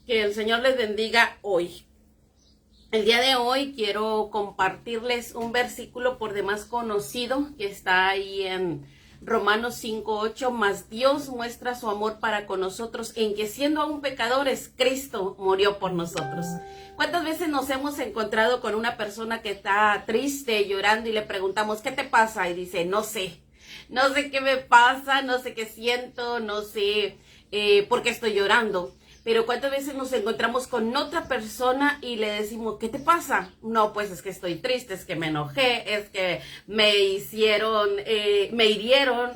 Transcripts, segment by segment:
Que el Señor les bendiga hoy. El día de hoy quiero compartirles un versículo por demás conocido que está ahí en Romanos 5:8. Mas Dios muestra su amor para con nosotros en que siendo aún pecadores, Cristo murió por nosotros. ¿Cuántas veces nos hemos encontrado con una persona que está triste, llorando y le preguntamos, ¿qué te pasa? Y dice, no sé qué me pasa, no sé qué siento, no sé por qué estoy llorando. Pero ¿cuántas veces nos encontramos con otra persona y le decimos, ¿qué te pasa? No, pues es que estoy triste, es que me enojé, es que me hirieron,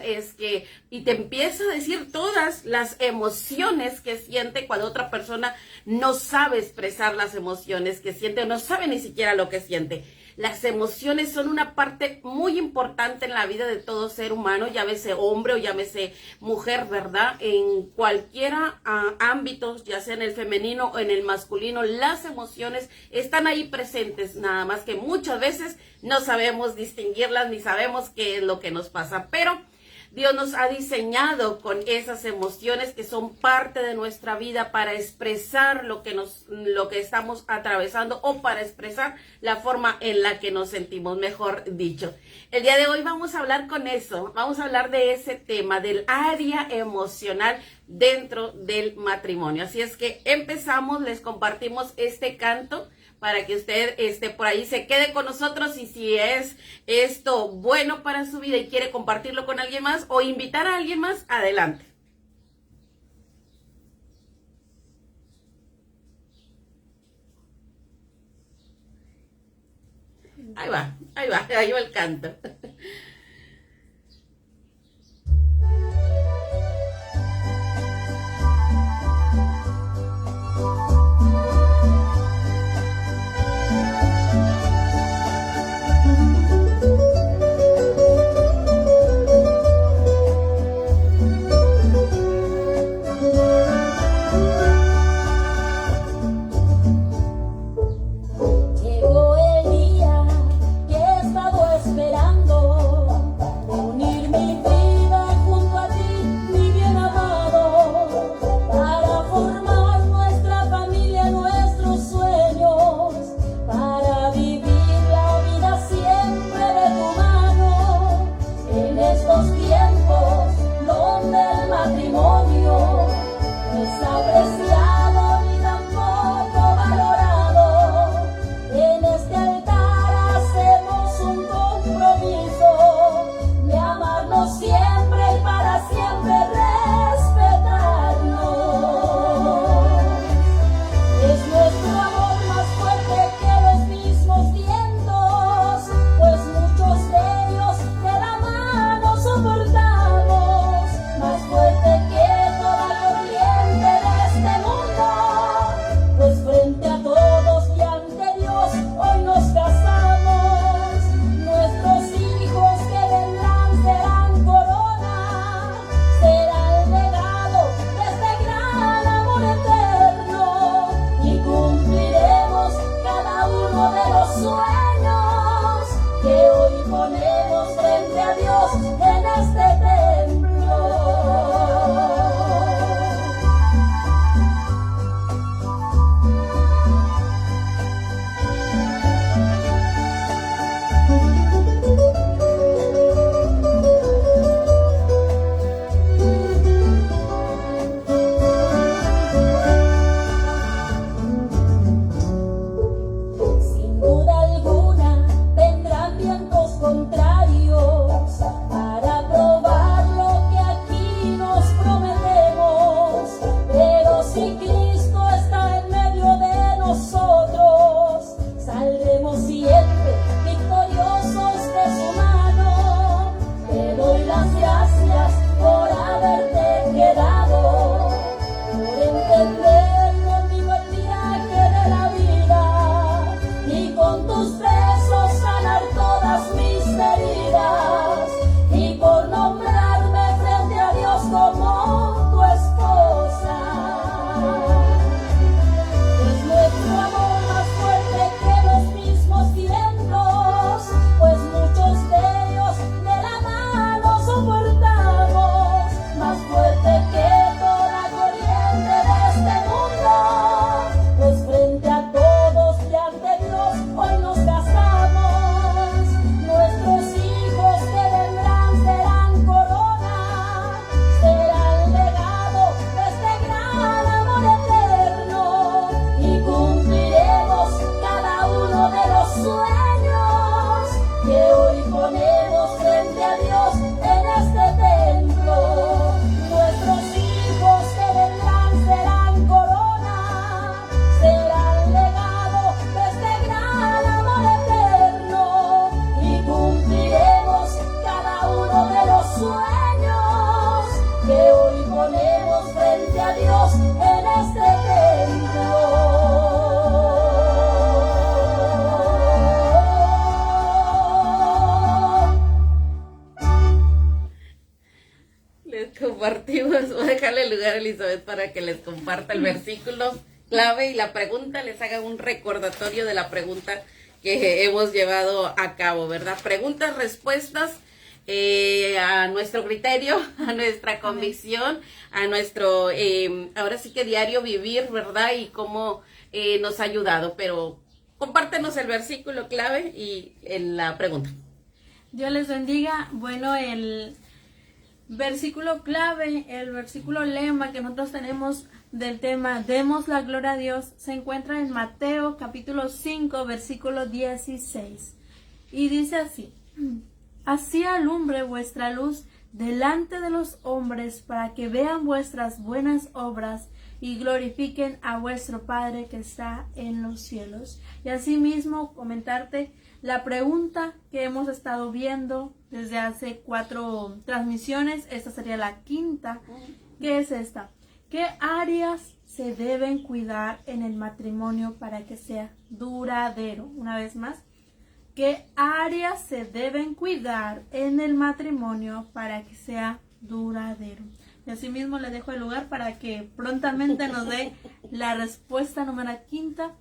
es que... Y te empieza a decir todas las emociones que siente cuando otra persona no sabe expresar las emociones que siente o no sabe ni siquiera lo que siente. Las emociones son una parte muy importante en la vida de todo ser humano, llámese hombre o llámese mujer, ¿verdad? En cualquiera ámbito, ya sea en el femenino o en el masculino, las emociones están ahí presentes, nada más que muchas veces no sabemos distinguirlas ni sabemos qué es lo que nos pasa, pero Dios nos ha diseñado con esas emociones que son parte de nuestra vida para expresar lo que estamos atravesando o para expresar la forma en la que nos sentimos, mejor dicho. El día de hoy vamos a hablar con eso, vamos a hablar de ese tema, del área emocional dentro del matrimonio. Así es que empezamos, les compartimos este canto para que usted por ahí se quede con nosotros, y si es esto bueno para su vida y quiere compartirlo con alguien más o invitar a alguien más, adelante. Ahí va el canto. Llegó el día que he estado esperando. lugar, Elizabeth, para que les comparta el versículo clave y la pregunta, les haga un recordatorio de la pregunta que hemos llevado a cabo, ¿verdad? Preguntas, respuestas a nuestro criterio, a nuestra convicción, a nuestro, ahora sí que diario vivir, ¿verdad? Y cómo nos ha ayudado, pero compártenos el versículo clave y la pregunta. Dios les bendiga. Bueno, el versículo clave, el versículo lema que nosotros tenemos del tema Demos la gloria a Dios, se encuentra en Mateo capítulo 5, versículo 16. Y dice así: Así alumbre vuestra luz delante de los hombres, para que vean vuestras buenas obras y glorifiquen a vuestro Padre que está en los cielos. Y asimismo comentarte la pregunta que hemos estado viendo desde hace 4 transmisiones. Esta sería la quinta, que es esta: ¿qué áreas se deben cuidar en el matrimonio para que sea duradero? Una vez más, ¿qué áreas se deben cuidar en el matrimonio para que sea duradero? Y asimismo le dejo el lugar para que prontamente nos dé la respuesta número quinta.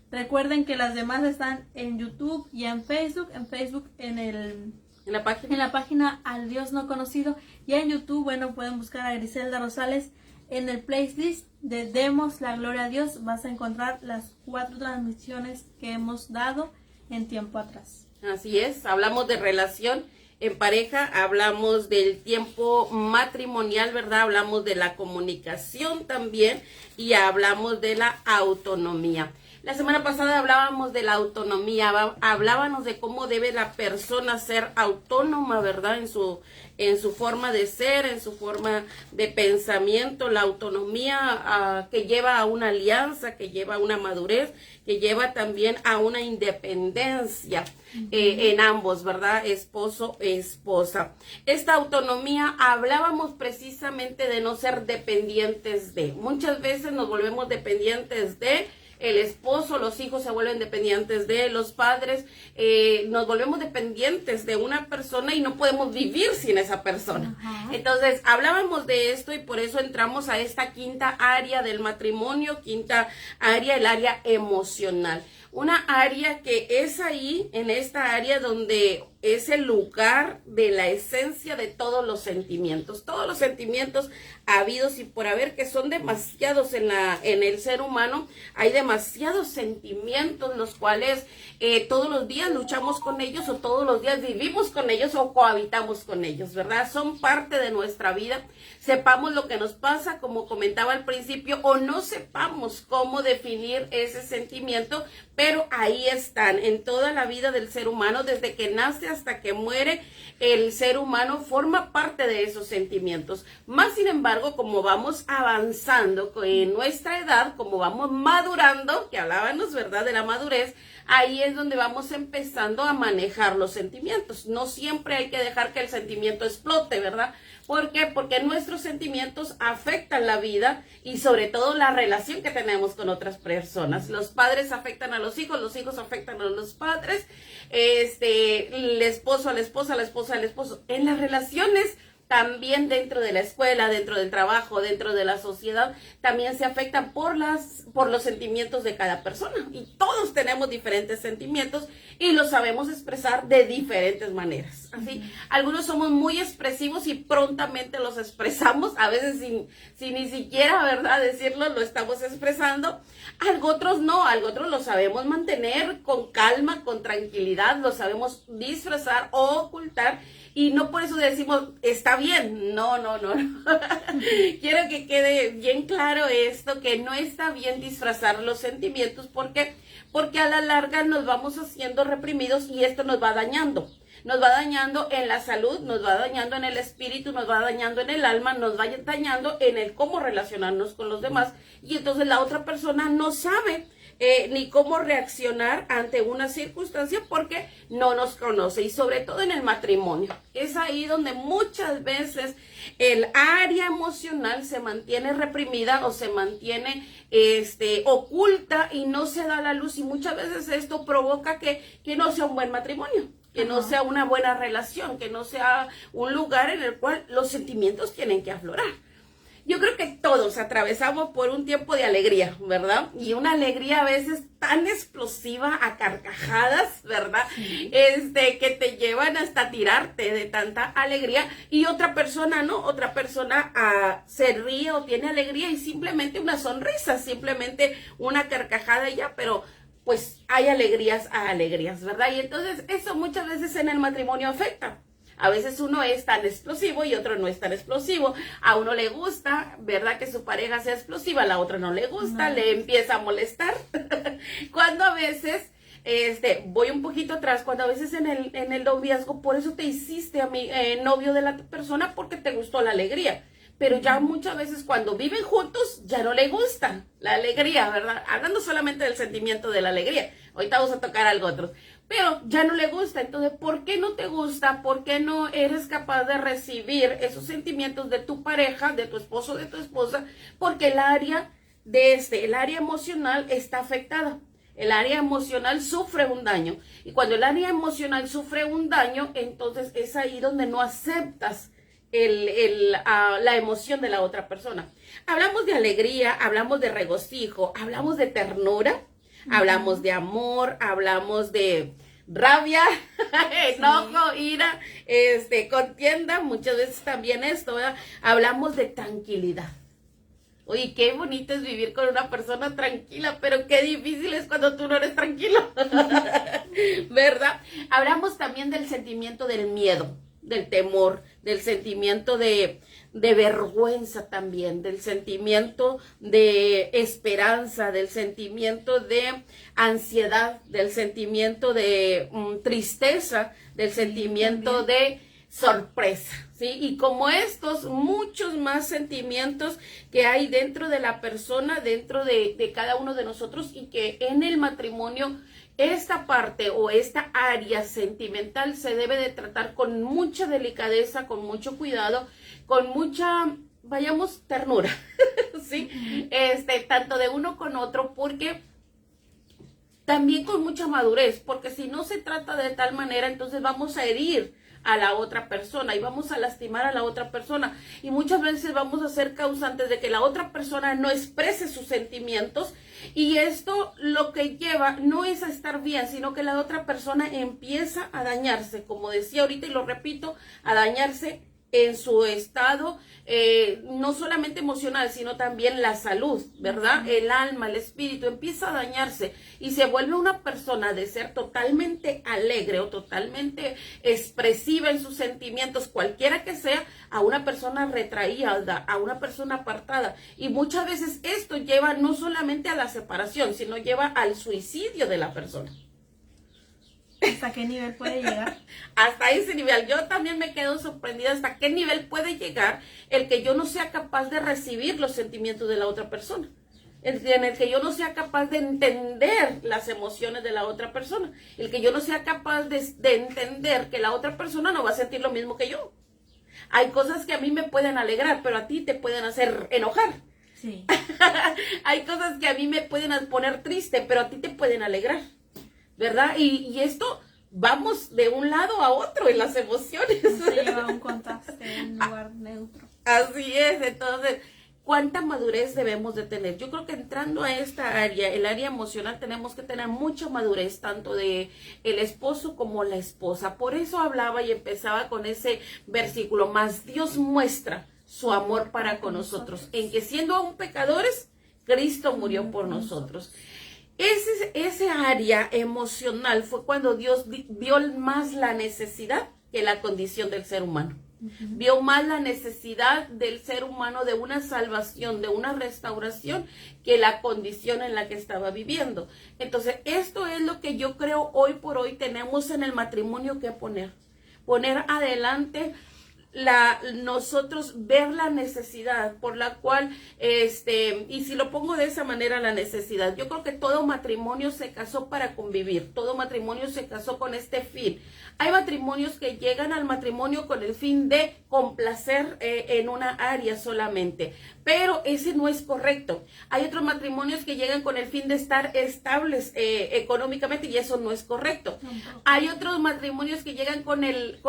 Recuerden que las demás están en YouTube y en Facebook. En Facebook en la página Al Dios No Conocido. Y en YouTube, bueno, pueden buscar a Griselda Rosales. En el playlist de Demos la Gloria a Dios vas a encontrar las 4 transmisiones que hemos dado en tiempo atrás. Así es, hablamos de relación en pareja, hablamos del tiempo matrimonial, ¿verdad? Hablamos de la comunicación también y hablamos de la autonomía. La semana pasada hablábamos de la autonomía, hablábamos de cómo debe la persona ser autónoma, ¿verdad? En su forma de ser, en su forma de pensamiento, la autonomía que lleva a una alianza, que lleva a una madurez, que lleva también a una independencia en ambos, ¿verdad? Esposo, esposa. Esta autonomía, hablábamos precisamente de no ser dependientes de. Muchas veces nos volvemos dependientes de el esposo, los hijos se vuelven dependientes de los padres, nos volvemos dependientes de una persona y no podemos vivir sin esa persona. Ajá. Entonces, hablábamos de esto y por eso entramos a esta quinta área del matrimonio, quinta área, el área emocional. Una área que es ahí, en esta área donde es el lugar de la esencia de todos los sentimientos habidos y por haber, que son demasiados en el ser humano. Hay demasiados sentimientos los cuales todos los días luchamos con ellos, o todos los días vivimos con ellos, o cohabitamos con ellos, ¿verdad? Son parte de nuestra vida. Sepamos lo que nos pasa, como comentaba al principio, o no sepamos cómo definir ese sentimiento, pero ahí están en toda la vida del ser humano, desde que nace hasta que muere. El ser humano forma parte de esos sentimientos. Más sin embargo, como vamos avanzando en nuestra edad, como vamos madurando, que hablábamos, ¿verdad?, de la madurez, ahí es donde vamos empezando a manejar los sentimientos. No siempre hay que dejar que el sentimiento explote, ¿verdad? ¿Por qué? Porque nuestros sentimientos afectan la vida y sobre todo la relación que tenemos con otras personas. Los padres afectan a los hijos afectan a los padres, el esposo a la esposa, la esposa al esposo. En las relaciones, también dentro de la escuela, dentro del trabajo, dentro de la sociedad, también se afectan por los sentimientos de cada persona. Y todos tenemos diferentes sentimientos y los sabemos expresar de diferentes maneras. Así, algunos somos muy expresivos y prontamente los expresamos, a veces sin ni siquiera, ¿verdad?, decirlo, lo estamos expresando. Algo otros no, algo otros lo sabemos mantener con calma, con tranquilidad, lo sabemos disfrazar o ocultar. Y no por eso decimos, está bien, no. Quiero que quede bien claro esto, que no está bien disfrazar los sentimientos. ¿Por qué? Porque a la larga nos vamos haciendo reprimidos y esto nos va dañando. Nos va dañando en la salud, nos va dañando en el espíritu, nos va dañando en el alma, nos va dañando en el cómo relacionarnos con los demás. Y entonces la otra persona no sabe ni cómo reaccionar ante una circunstancia porque no nos conoce, y sobre todo en el matrimonio. Es ahí donde muchas veces el área emocional se mantiene reprimida o se mantiene oculta y no se da a la luz, y muchas veces esto provoca que no sea un buen matrimonio, que no sea una buena relación, que no sea un lugar en el cual los sentimientos tienen que aflorar. Yo creo que todos atravesamos por un tiempo de alegría, ¿verdad? Y una alegría a veces tan explosiva a carcajadas, ¿verdad? Que te llevan hasta tirarte de tanta alegría. Y otra persona, ¿no? Otra persona se ríe o tiene alegría y simplemente una sonrisa, simplemente una carcajada y ya, pero pues hay alegrías a alegrías, ¿verdad? Y entonces eso muchas veces en el matrimonio afecta. A veces uno es tan explosivo y otro no es tan explosivo. A uno le gusta, ¿verdad? Que su pareja sea explosiva, a la otra no le gusta, le empieza a molestar. Cuando a veces, voy un poquito atrás, cuando a veces en el noviazgo, por eso te hiciste novio de la persona porque te gustó la alegría. Pero ya muchas veces cuando viven juntos ya no le gusta la alegría, ¿verdad? Hablando solamente del sentimiento de la alegría. Ahorita vamos a tocar algo otro. Pero ya no le gusta. Entonces, ¿por qué no te gusta? ¿Por qué no eres capaz de recibir esos sentimientos de tu pareja, de tu esposo, de tu esposa? Porque el área el área emocional está afectada. El área emocional sufre un daño. Y cuando el área emocional sufre un daño, entonces es ahí donde no aceptas la emoción de la otra persona. Hablamos de alegría, hablamos de regocijo, hablamos de ternura, hablamos de amor, hablamos de rabia, enojo, ira, contienda, muchas veces también esto, ¿verdad? Hablamos de tranquilidad. Oye, qué bonito es vivir con una persona tranquila, pero qué difícil es cuando tú no eres tranquilo, ¿verdad? Hablamos también del sentimiento del miedo, del temor, del sentimiento de vergüenza también, del sentimiento de esperanza, del sentimiento de ansiedad, del sentimiento de tristeza, del sentimiento de sorpresa, ¿sí? Y como estos, muchos más sentimientos que hay dentro de la persona, dentro de cada uno de nosotros, y que en el matrimonio esta parte o esta área sentimental se debe de tratar con mucha delicadeza, con mucho cuidado, con mucha, vayamos, ternura, ¿sí? Tanto de uno con otro, porque también con mucha madurez, porque si no se trata de tal manera, entonces vamos a herir a la otra persona y vamos a lastimar a la otra persona, y muchas veces vamos a ser causantes de que la otra persona no exprese sus sentimientos, y esto lo que lleva no es a estar bien, sino que la otra persona empieza a dañarse, como decía ahorita y lo repito, a dañarse en su estado, no solamente emocional, sino también la salud, ¿verdad? El alma, el espíritu empieza a dañarse y se vuelve una persona de ser totalmente alegre o totalmente expresiva en sus sentimientos, cualquiera que sea, a una persona retraída, a una persona apartada. Y muchas veces esto lleva no solamente a la separación, sino lleva al suicidio de la persona. ¿Hasta qué nivel puede llegar? Hasta ese nivel. Yo también me quedo sorprendida hasta qué nivel puede llegar el que yo no sea capaz de recibir los sentimientos de la otra persona. En el que yo no sea capaz de entender las emociones de la otra persona. El que yo no sea capaz de entender que la otra persona no va a sentir lo mismo que yo. Hay cosas que a mí me pueden alegrar, pero a ti te pueden hacer enojar. Sí. Hay cosas que a mí me pueden poner triste, pero a ti te pueden alegrar, ¿verdad? Y esto, vamos de un lado a otro en las emociones. Se lleva un contraste en un lugar neutro. Así es. Entonces, ¿cuánta madurez debemos de tener? Yo creo que entrando a esta área, el área emocional, tenemos que tener mucha madurez, tanto de el esposo como la esposa. Por eso hablaba y empezaba con ese versículo, más Dios muestra su amor para con nosotros, en que siendo aún pecadores, Cristo murió por nosotros. Ese área emocional fue cuando Dios vio más la necesidad que la condición del ser humano. Vio más la necesidad del ser humano de una salvación, de una restauración, que la condición en la que estaba viviendo. Entonces, esto es lo que yo creo hoy por hoy tenemos en el matrimonio que poner adelante, nosotros ver la necesidad por la cual, y si lo pongo de esa manera, la necesidad, yo creo que todo matrimonio se casó para convivir, todo matrimonio se casó con este fin. Hay matrimonios que llegan al matrimonio con el fin de complacer en una área solamente, pero ese no es correcto. Hay otros matrimonios que llegan con el fin de estar estables económicamente, y eso no es correcto. Hay otros matrimonios que llegan con el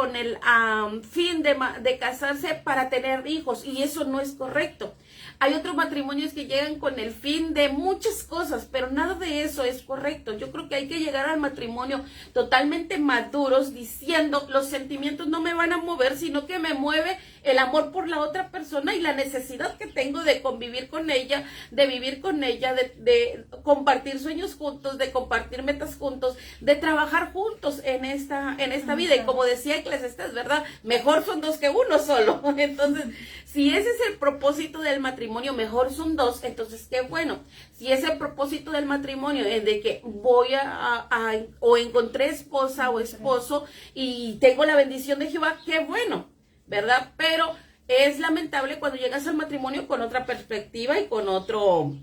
fin de casarse para tener hijos, y eso no es correcto. Hay otros matrimonios que llegan con el fin de muchas cosas, pero nada de eso es correcto. Yo creo que hay que llegar al matrimonio totalmente maduros, diciendo los sentimientos no me van a mover, sino que me mueve el amor por la otra persona y la necesidad que tengo de convivir con ella, de vivir con ella, de compartir sueños juntos, de compartir metas juntos, de trabajar juntos en esta vida. Y como decía Eclesiastés, ¿verdad? Mejor son dos que uno solo. Entonces, si ese es el propósito del matrimonio, mejor son dos, entonces qué bueno. Si es el propósito del matrimonio, de que voy o encontré esposa o esposo y tengo la bendición de Jehová, qué bueno, ¿verdad? Pero es lamentable cuando llegas al matrimonio con otra perspectiva y con otro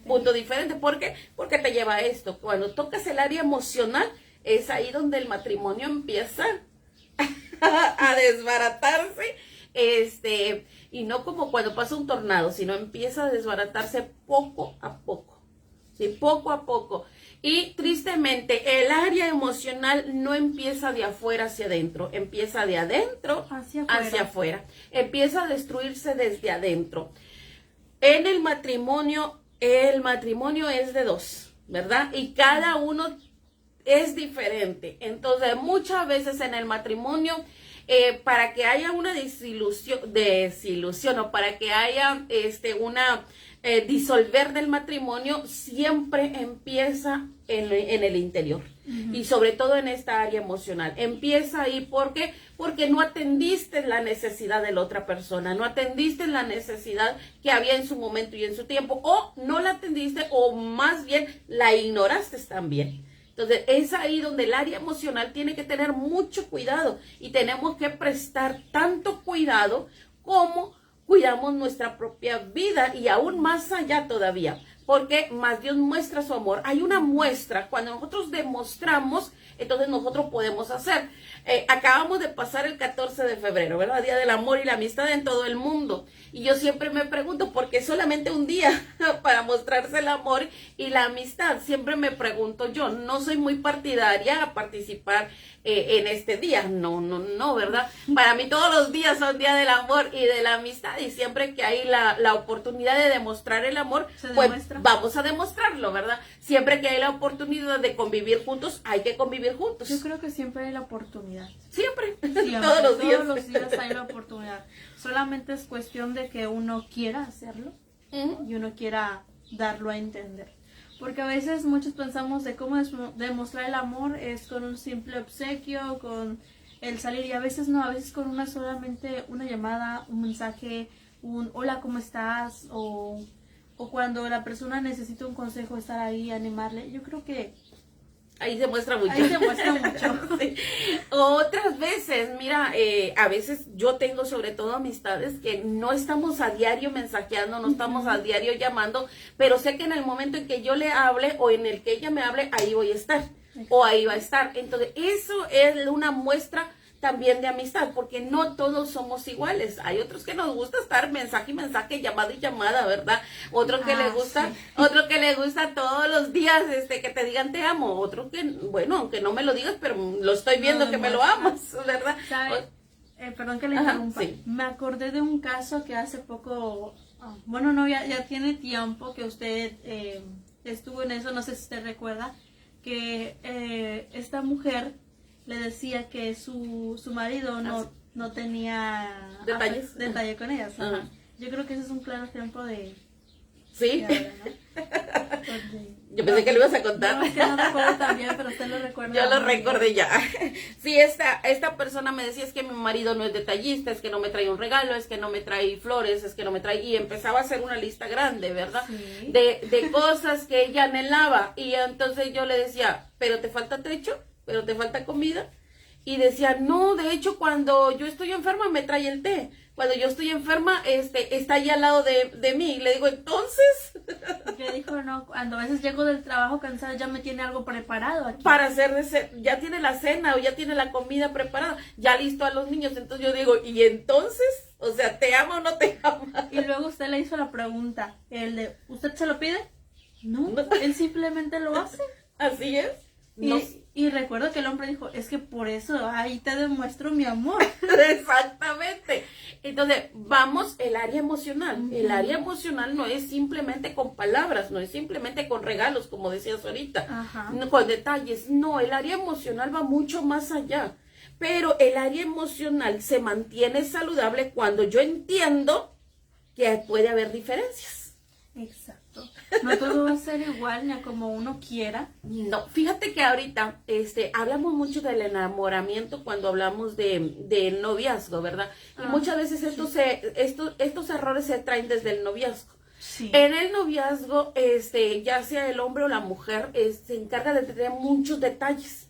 punto diferente. ¿Por qué? Porque te lleva a esto. Cuando tocas el área emocional, es ahí donde el matrimonio empieza a desbaratarse. Y no como cuando pasa un tornado, sino empieza a desbaratarse poco a poco. Sí, poco a poco. Y tristemente, el área emocional no empieza de afuera hacia adentro, empieza de adentro hacia afuera. Empieza a destruirse desde adentro. En el matrimonio es de dos, ¿verdad? Y cada uno es diferente. Entonces, muchas veces en el matrimonio, para que haya una desilusión o para que haya disolver del matrimonio, siempre empieza en el interior. Y sobre todo en esta área emocional. Empieza ahí, ¿por qué? Porque no atendiste la necesidad de la otra persona, no atendiste la necesidad que había en su momento y en su tiempo, o no la atendiste, o más bien la ignoraste también. Entonces, es ahí donde el área emocional tiene que tener mucho cuidado y tenemos que prestar tanto cuidado como cuidamos nuestra propia vida y aún más allá todavía, porque más Dios muestra su amor. Hay una muestra, cuando nosotros demostramos, entonces nosotros podemos hacer. Acabamos de pasar el 14 de febrero, ¿verdad? Día del amor y la amistad en todo el mundo. Y yo siempre me pregunto, ¿por qué solamente un día para mostrarse el amor y la amistad? Siempre me pregunto yo, no soy muy partidaria a participar en este día. No, ¿verdad? Para mí todos los días son día del amor y de la amistad. Y siempre que hay la oportunidad de demostrar el amor, pues vamos a demostrarlo, ¿verdad? Siempre que hay la oportunidad de convivir juntos, hay que convivir juntos. Yo creo que siempre hay la oportunidad. Siempre. Todos los días hay la oportunidad. Solamente es cuestión de que uno quiera hacerlo y uno quiera darlo a entender. Porque a veces muchos pensamos de cómo demostrar el amor es con un simple obsequio, con el salir, y a veces no, a veces con solamente una llamada, un mensaje, un hola, ¿cómo estás? O cuando la persona necesita un consejo, estar ahí, animarle. Yo creo que ahí se muestra mucho. Sí. Otras veces, mira, a veces yo tengo sobre todo amistades que no estamos a diario mensajeando, no estamos a diario llamando, pero sé que en el momento en que yo le hable o en el que ella me hable, ahí voy a estar. O ahí va a estar. Entonces, eso es una muestra también de amistad, porque no todos somos iguales. Hay otros que nos gusta estar mensaje y mensaje, llamada y llamada, ¿verdad? Otro que le gusta, otro que le gusta todos los días que te digan te amo, otro que, bueno, aunque no me lo digas, pero lo estoy viendo que me lo amas, ¿verdad? Perdón que le interrumpa. Sí. Me acordé de un caso que hace poco, bueno, no, ya tiene tiempo que usted estuvo en eso, no sé si usted recuerda, que esta mujer le decía que su marido no tenía detalle con ella. Yo creo que ese es un claro ejemplo de... ¿Sí? Yo pensé que lo ibas a contar. No, es que no recuerdo también, pero usted lo recuerda. Yo lo recordé ya. Sí, esta persona me decía, es que mi marido no es detallista, es que no me trae un regalo, es que no me trae flores, es que no me trae... Y empezaba a hacer una lista grande, ¿verdad? Sí. De cosas que ella anhelaba. Y entonces yo le decía, ¿pero te falta techo? ¿Pero te falta comida? Y decía, no, de hecho, cuando yo estoy enferma me trae el té. Cuando yo estoy enferma, está ahí al lado de mí. Y le digo, ¿entonces? Yo dijo, no, cuando a veces llego del trabajo cansada, ya me tiene algo preparado aquí. Para ya tiene la cena o ya tiene la comida preparada, ya listo a los niños. Entonces yo digo, ¿y entonces? O sea, ¿te ama o no te ama? Y luego usted le hizo la pregunta, ¿usted se lo pide? No, él simplemente lo hace. Así es. Y recuerdo que el hombre dijo, es que por eso ahí te demuestro mi amor. Exactamente. Entonces, vamos, el área emocional. El área emocional no es simplemente con palabras, no es simplemente con regalos, como decías ahorita, Ajá. no, con detalles. No, el área emocional va mucho más allá. Pero el área emocional se mantiene saludable cuando yo entiendo que puede haber diferencias. Exacto. No todo va a ser igual ni a como uno quiera. No, fíjate que ahorita hablamos mucho del enamoramiento cuando hablamos de noviazgo, ¿verdad? Y muchas veces estos errores se traen desde el noviazgo. Sí. En el noviazgo, ya sea el hombre o la mujer, se encarga de tener muchos detalles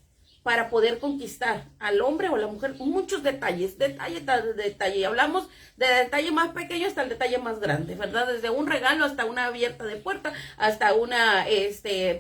para poder conquistar al hombre o a la mujer, muchos detalles, detalle tras detalle. Y hablamos de detalle más pequeño hasta el detalle más grande, ¿verdad? Desde un regalo hasta una abierta de puerta, hasta una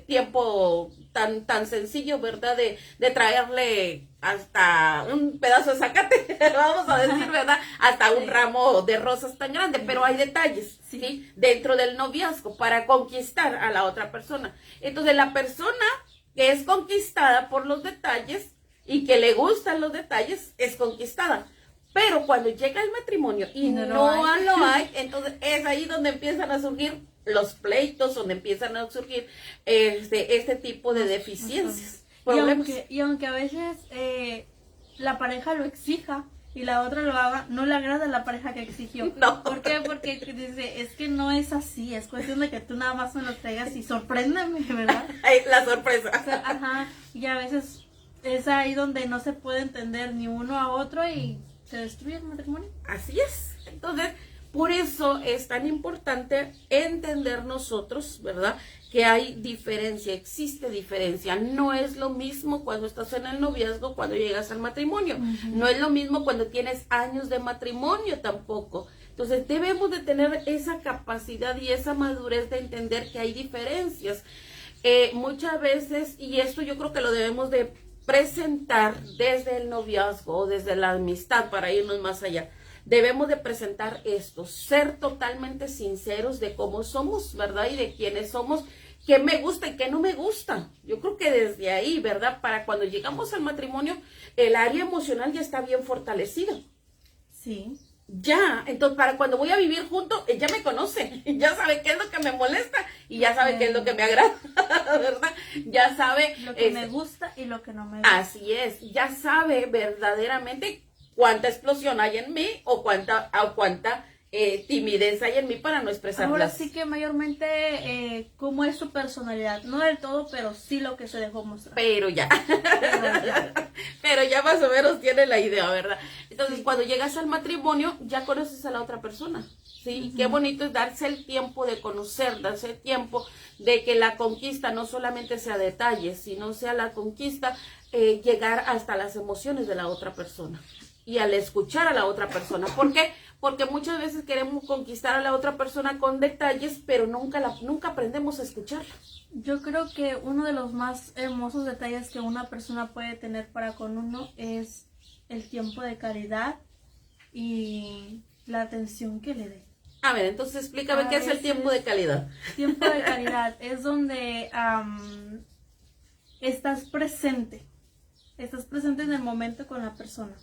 tiempo tan sencillo, ¿verdad? De traerle hasta un pedazo de zacate, vamos a decir, ¿verdad? Hasta un ramo de rosas tan grande, pero hay detalles, ¿sí? Dentro del noviazgo para conquistar a la otra persona. Entonces, la persona que es conquistada por los detalles y que le gustan los detalles, es conquistada. Pero cuando llega el matrimonio y no lo hay, entonces es ahí donde empiezan a surgir los pleitos, donde empiezan a surgir este tipo de deficiencias. Y aunque a veces la pareja lo exija y la otra lo haga, no le agrada a la pareja que exigió. No. ¿Por qué? Porque dice, es que no es así, es cuestión de que tú nada más me lo traigas y sorpréndeme, ¿verdad? La sorpresa. O sea, ajá, y a veces es ahí donde no se puede entender ni uno a otro y se destruye el matrimonio. Así es. Entonces, por eso es tan importante entender nosotros, ¿verdad? Que hay diferencia, existe diferencia. No es lo mismo cuando estás en el noviazgo, cuando llegas al matrimonio. No es lo mismo cuando tienes años de matrimonio tampoco. Entonces, debemos de tener esa capacidad y esa madurez de entender que hay diferencias. Muchas veces, y esto yo creo que lo debemos de presentar desde el noviazgo o desde la amistad para irnos más allá. Debemos de presentar esto, ser totalmente sinceros de cómo somos, ¿verdad? Y de quiénes somos, qué me gusta y qué no me gusta. Yo creo que desde ahí, ¿verdad? Para cuando llegamos al matrimonio, el área emocional ya está bien fortalecida. Sí. Ya, entonces para cuando voy a vivir junto, ya me conoce, ya sabe qué es lo que me molesta y ya sabe qué es lo que me agrada, ¿verdad? Ya sabe lo que me gusta y lo que no me gusta. Así es, ya sabe verdaderamente cuánta explosión hay en mí o cuánta timidez hay en mí para no expresarlas. Ahora sí que mayormente cómo es su personalidad, no del todo, pero sí lo que se dejó mostrar. Pero ya más o menos tiene la idea, ¿verdad? Entonces, cuando llegas al matrimonio, ya conoces a la otra persona, ¿sí? Qué bonito es darse el tiempo de conocer, darse el tiempo de que la conquista no solamente sea detalles, sino sea la conquista, llegar hasta las emociones de la otra persona. Y al escuchar a la otra persona. ¿Por qué? Porque muchas veces queremos conquistar a la otra persona con detalles, pero nunca aprendemos a escucharla. Yo creo que uno de los más hermosos detalles que una persona puede tener para con uno es el tiempo de calidad y la atención que le dé. A ver, entonces explícame qué es el tiempo de calidad. Tiempo de calidad es donde estás presente en el momento con la persona.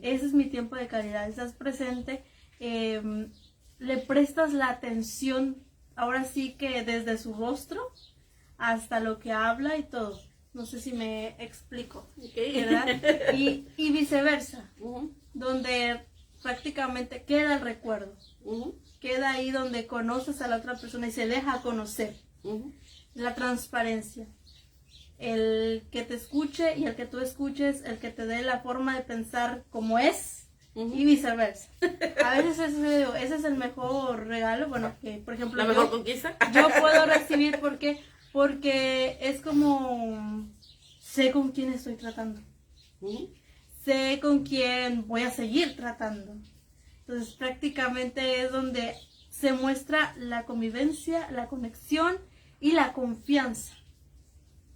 Ese es mi tiempo de calidad, estás presente, le prestas la atención, ahora sí que desde su rostro hasta lo que habla y todo. No sé si me explico, ¿verdad? Y viceversa, donde prácticamente queda el recuerdo, queda ahí donde conoces a la otra persona y se deja conocer. La transparencia. El que te escuche y el que tú escuches, el que te dé la forma de pensar como es y viceversa. A veces ese es el mejor regalo, bueno, que por ejemplo la mejor conquista. Yo puedo recibir porque es como sé con quién estoy tratando, sé con quién voy a seguir tratando. Entonces prácticamente es donde se muestra la convivencia, la conexión y la confianza.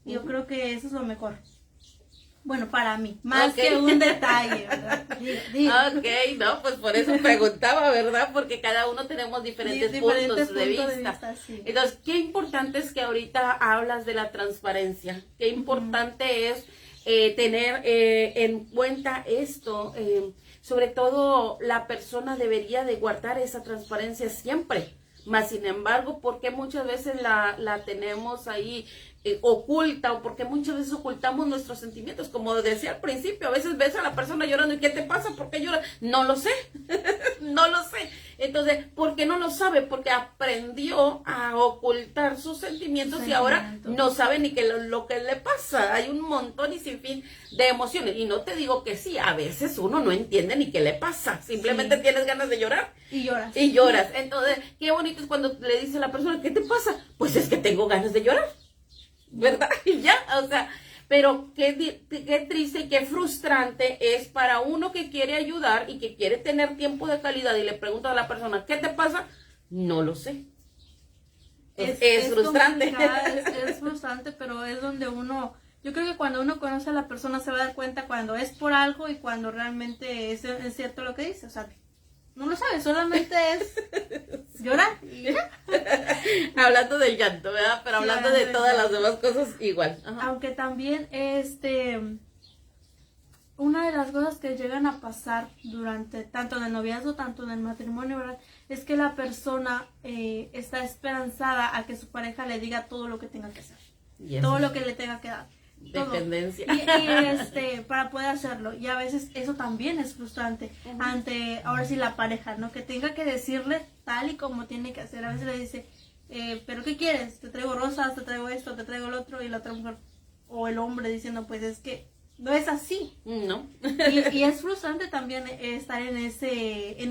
Yo creo que eso es lo mejor. Bueno, para mí, más Ok. que un detalle, ¿verdad? Diga. Ok, no, pues por eso preguntaba, ¿verdad? Porque cada uno tenemos diferentes puntos de vista. Sí. Entonces, qué importante es que ahorita hablas de la transparencia. Qué importante es tener en cuenta esto. Sobre todo, la persona debería de guardar esa transparencia siempre. Más sin embargo, porque muchas veces la tenemos ahí oculta, o porque muchas veces ocultamos nuestros sentimientos, como decía al principio, a veces ves a la persona llorando y ¿qué te pasa? ¿Por qué llora? No lo sé, no lo sé. Entonces, ¿por qué no lo sabe? Porque aprendió a ocultar sus sentimientos y ahora no sabe ni qué lo que le pasa. Hay un montón y sin fin de emociones. Y no te digo que sí, a veces uno no entiende ni qué le pasa, simplemente tienes ganas de llorar. Y lloras. Y lloras. Entonces, qué bonito es cuando le dice a la persona, ¿qué te pasa? Pues es que tengo ganas de llorar, ¿verdad? Y ya, o sea, pero qué triste y qué frustrante es para uno que quiere ayudar y que quiere tener tiempo de calidad y le pregunta a la persona, ¿qué te pasa? No lo sé. Es frustrante. Es frustrante, pero es donde uno, yo creo que cuando uno conoce a la persona se va a dar cuenta cuando es por algo y cuando realmente es cierto lo que dice, o sea, no lo sabes, solamente es llorar y ya. Hablando del llanto, ¿verdad? Pero Sí, hablando de todas las demás cosas igual. Ajá. Aunque también una de las cosas que llegan a pasar durante tanto en el noviazgo, tanto en el matrimonio, ¿verdad? Es que la persona está esperanzada a que su pareja le diga todo lo que tenga que hacer, todo lo que le tenga que dar. Todo. Dependencia. Y para poder hacerlo. Y a veces eso también es frustrante ante, ahora sí, la pareja, ¿no? Que tenga que decirle tal y como tiene que hacer. A veces le dice, ¿pero qué quieres? Te traigo rosas, te traigo esto, te traigo lo otro. Y la otra mujer o el hombre diciendo, pues es que no es así. No. Y es frustrante también estar en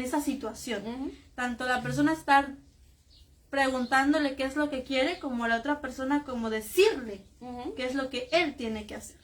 esa situación. Tanto la persona estar preguntándole qué es lo que quiere, como la otra persona como decirle qué es lo que él tiene que hacer.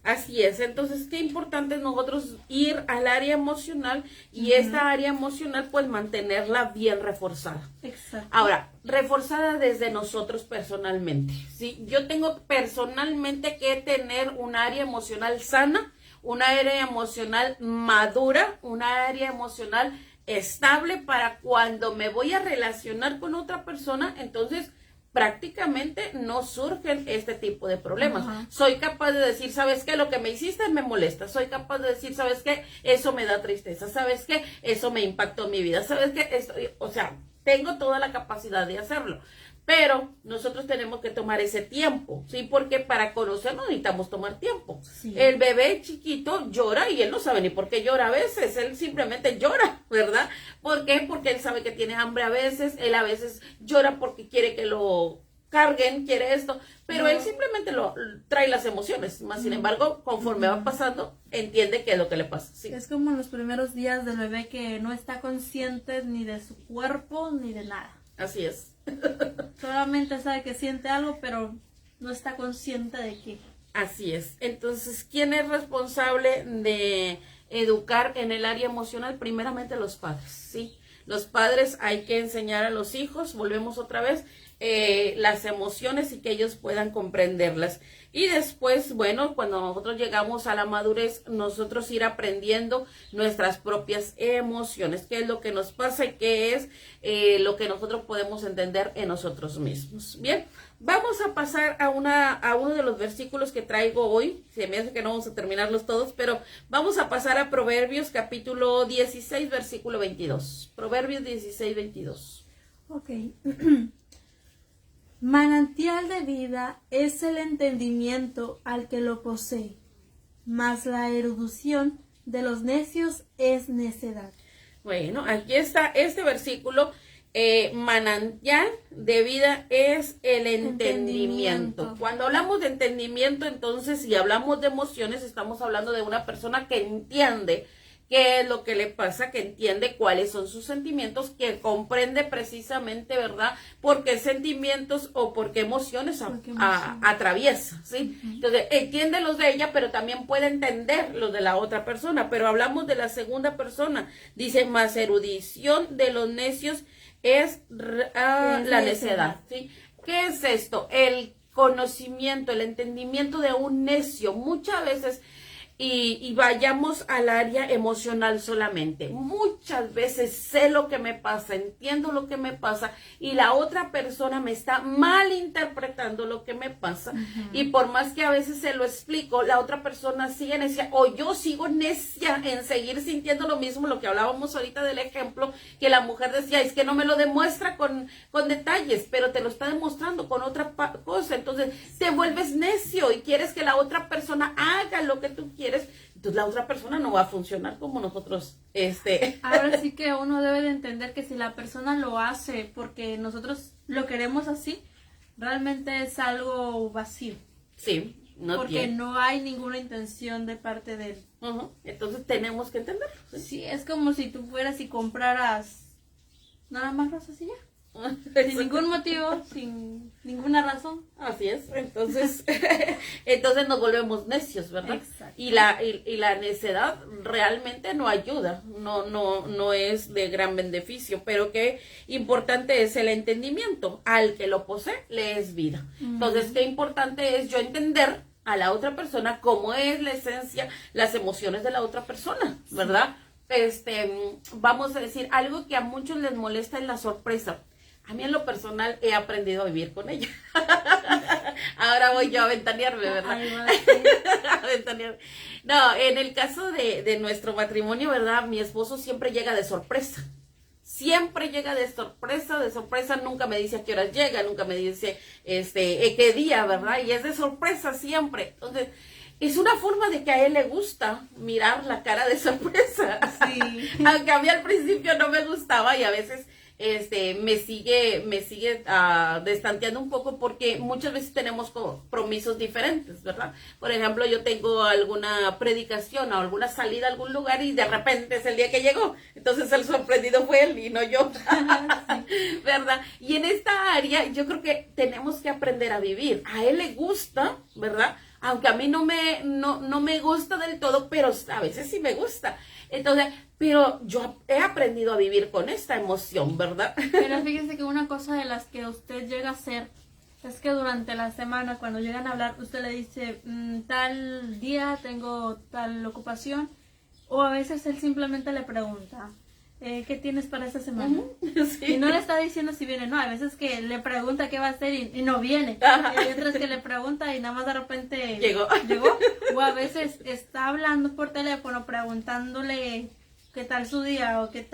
Así es, entonces qué importante es nosotros ir al área emocional y esta área emocional pues mantenerla bien reforzada. Exacto. Ahora, reforzada desde nosotros personalmente, ¿sí? Yo tengo personalmente que tener un área emocional sana, un área emocional madura, un área emocional estable para cuando me voy a relacionar con otra persona, entonces prácticamente no surgen este tipo de problemas. Soy capaz de decir, ¿sabes qué? Lo que me hiciste me molesta. Soy capaz de decir, ¿sabes qué? Eso me da tristeza. ¿Sabes qué? Eso me impactó mi vida. ¿Sabes qué? O sea, tengo toda la capacidad de hacerlo. Pero nosotros tenemos que tomar ese tiempo, ¿sí? Porque para conocernos necesitamos tomar tiempo. Sí. El bebé chiquito llora y él no sabe ni por qué llora a veces. Él simplemente llora, ¿verdad? ¿Por qué? Porque él sabe que tiene hambre a veces. Él a veces llora porque quiere que lo carguen, quiere esto. Pero él simplemente trae las emociones. Más sin embargo, conforme va pasando, entiende qué es lo que le pasa. Sí. Es como en los primeros días del bebé que no está consciente ni de su cuerpo ni de nada. Así es. Solamente sabe que siente algo, pero no está consciente de qué. Así es. Entonces, ¿quién es responsable de educar en el área emocional? Primeramente los padres, ¿sí? Los padres hay que enseñar a los hijos, volvemos otra vez, las emociones y que ellos puedan comprenderlas. Y después, bueno, cuando nosotros llegamos a la madurez, nosotros ir aprendiendo nuestras propias emociones, qué es lo que nos pasa y qué es lo que nosotros podemos entender en nosotros mismos. Bien, vamos a pasar a uno de los versículos que traigo hoy. Se me hace que no vamos a terminarlos todos, pero vamos a pasar a Proverbios capítulo 16, versículo 22. Proverbios 16, 22. Ok. Manantial de vida es el entendimiento al que lo posee, mas la erudición de los necios es necedad. Bueno, aquí está este versículo. Manantial de vida es el entendimiento. Cuando hablamos de entendimiento, entonces, si hablamos de emociones, estamos hablando de una persona que entiende qué es lo que le pasa, que entiende cuáles son sus sentimientos, que comprende precisamente, ¿verdad?, por qué sentimientos o por qué emociones atraviesa, ¿sí? Entonces, entiende los de ella, pero también puede entender los de la otra persona. Pero hablamos de la segunda persona. Dice, más erudición de los necios es la necedad, ¿sí? ¿Qué es esto? El conocimiento, el entendimiento de un necio. Muchas veces y vayamos al área emocional solamente. Muchas veces sé lo que me pasa, entiendo lo que me pasa y la otra persona me está malinterpretando lo que me pasa. Y por más que a veces se lo explico, la otra persona sigue necia o yo sigo necia en seguir sintiendo lo mismo, lo que hablábamos ahorita del ejemplo, que la mujer decía, es que no me lo demuestra con detalles, pero te lo está demostrando con otra cosa. Entonces te vuelves necio y quieres que la otra persona haga lo que tú quieres, entonces la otra persona no va a funcionar como nosotros. Ahora sí que uno debe de entender que si la persona lo hace porque nosotros lo queremos así, realmente es algo vacío. Sí, porque no hay ninguna intención de parte de él. Entonces tenemos que entenderlo. Sí, es como si tú fueras y compraras nada más rosas y ya. Sin ningún motivo, sin ninguna razón. Así es, entonces entonces nos volvemos necios, ¿verdad? Exacto. Y la necedad realmente no ayuda, no es de gran beneficio, pero qué importante es el entendimiento. Al que lo posee, le es vida. Entonces, qué importante es yo entender a la otra persona cómo es la esencia, las emociones de la otra persona, ¿verdad? Vamos a decir, algo que a muchos les molesta es la sorpresa. A mí en lo personal he aprendido a vivir con ella. Ahora voy yo a ventanearme, ¿verdad? A ventanearme. No, en el caso de nuestro matrimonio, ¿verdad? Mi esposo siempre llega de sorpresa. Siempre llega de sorpresa, nunca me dice a qué horas llega, nunca me dice qué día, ¿verdad? Y es de sorpresa siempre. Entonces, es una forma de que a él le gusta mirar la cara de sorpresa. Sí. Aunque a mí al principio no me gustaba y a veces me sigue destanteando un poco porque muchas veces tenemos compromisos diferentes, ¿verdad? Por ejemplo, yo tengo alguna predicación o alguna salida a algún lugar y de repente es el día que llegó. Entonces el sorprendido fue él y no yo, ¿verdad? Y en esta área yo creo que tenemos que aprender a vivir. A él le gusta, ¿verdad? Aunque a mí no me gusta del todo, pero a veces sí me gusta. Entonces, pero yo he aprendido a vivir con esta emoción, ¿verdad? Pero fíjese que una cosa de las que usted llega a hacer es que durante la semana, cuando llegan a hablar, usted le dice, tal día tengo tal ocupación, o a veces él simplemente le pregunta, ¿qué tienes para esta semana? Sí. Y no le está diciendo si viene, no, a veces que le pregunta qué va a hacer y no viene. Ajá. Y hay otras que le pregunta y nada más de repente llegó. O a veces está hablando por teléfono preguntándole qué tal su día o qué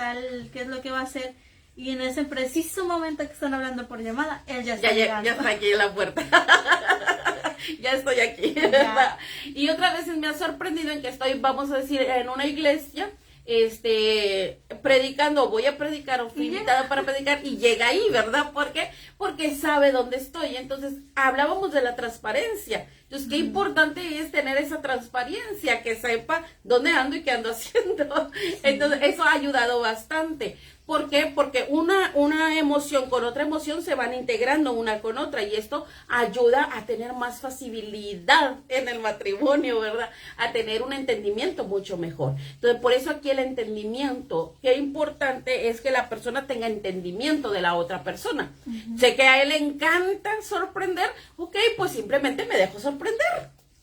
es lo que va a hacer. Y en ese preciso momento que están hablando por llamada, él ya está llegando. Ya está aquí en la puerta. Ya estoy aquí. Ya. Y otras veces me ha sorprendido en que estoy, vamos a decir, en una iglesia, predicando, voy a predicar o fui invitada para predicar y llega ahí, ¿verdad? ¿Por qué? Porque sabe dónde estoy. Entonces, hablábamos de la transparencia. Entonces, qué importante es tener esa transparencia, que sepa dónde ando y qué ando haciendo. Entonces, eso ha ayudado bastante. ¿Por qué? Porque una emoción con otra emoción se van integrando una con otra y esto ayuda a tener más facilidad en el matrimonio, ¿verdad? A tener un entendimiento mucho mejor. Entonces, por eso aquí el entendimiento, qué importante es que la persona tenga entendimiento de la otra persona. Sé que a él le encanta sorprender, ok, pues simplemente me dejo sorprender.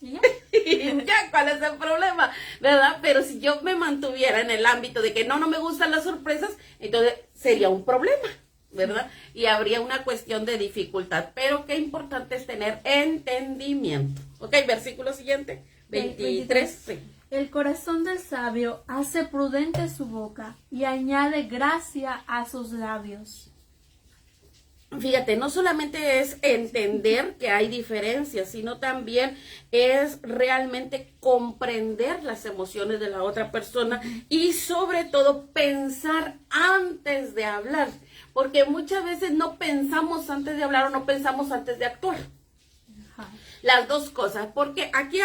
Ya, ¿cuál es el problema? ¿Verdad? Pero si yo me mantuviera en el ámbito de que no me gustan las sorpresas, entonces sería un problema, ¿verdad? Y habría una cuestión de dificultad. Pero qué importante es tener entendimiento. Ok, versículo siguiente, 23. Sí. El corazón del sabio hace prudente su boca y añade gracia a sus labios. Fíjate, no solamente es entender que hay diferencias, sino también es realmente comprender las emociones de la otra persona y sobre todo pensar antes de hablar, porque muchas veces no pensamos antes de hablar o no pensamos antes de actuar. Las dos cosas, porque aquí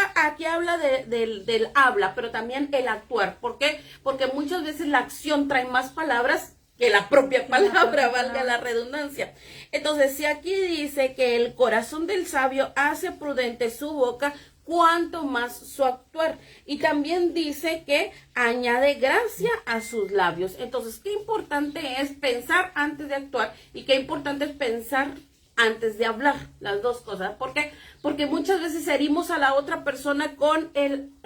habla del habla, pero también el actuar. ¿Por qué? Porque muchas veces la acción trae más palabras que la propia palabra, valga la redundancia. Entonces, si aquí dice que el corazón del sabio hace prudente su boca, cuanto más su actuar. Y también dice que añade gracia a sus labios. Entonces, qué importante es pensar antes de actuar y qué importante es pensar antes de hablar, las dos cosas. ¿Por qué? Porque muchas veces herimos a la otra persona con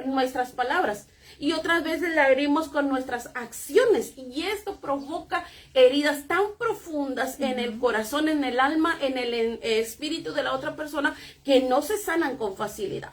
nuestras palabras y otras veces la herimos con nuestras acciones, y esto provoca heridas tan profundas en el corazón, en el alma, en el espíritu de la otra persona, que no se sanan con facilidad.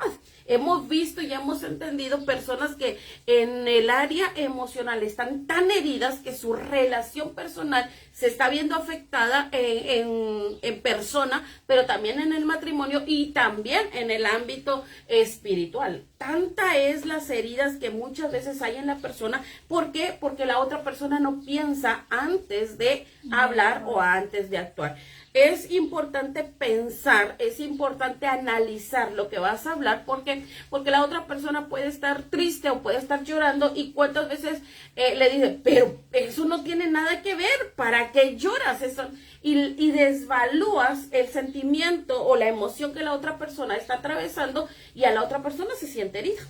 Hemos visto y hemos entendido personas que en el área emocional están tan heridas que su relación personal se está viendo afectada en persona, pero también en el matrimonio y también en el ámbito espiritual. Tanta es las heridas que muchas veces hay en la persona. ¿Por qué? Porque la otra persona no piensa antes de hablar o antes de actuar. Es importante pensar, es importante analizar lo que vas a hablar, porque la otra persona puede estar triste o puede estar llorando, y cuántas veces le dice, pero eso no tiene nada que ver, ¿para qué lloras? Eso, y desvalúas el sentimiento o la emoción que la otra persona está atravesando, y a la otra persona se siente herida.